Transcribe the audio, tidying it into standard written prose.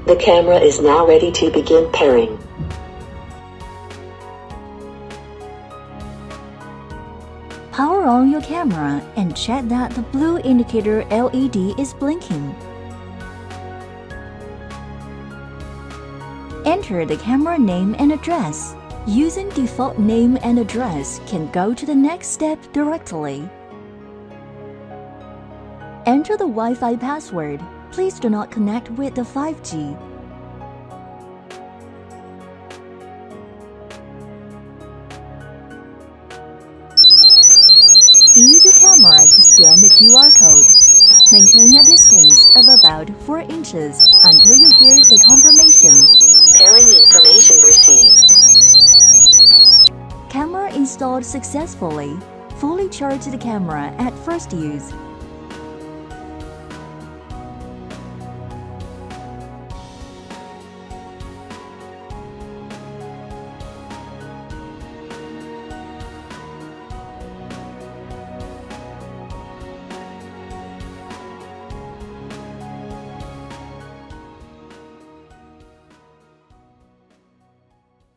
The camera is now ready to begin pairing. Power on your camera and check that the blue indicator LED is blinking. Enter the camera name and address. Using default name and address can go to the next step directly. Enter the Wi-Fi password. Please do not connect with the 5G. Use your camera to scan the QR code. Maintain a distance of about 4 inches until you hear the confirmation. Pairing information received. Camera installed successfully. Fully charge the camera at first use.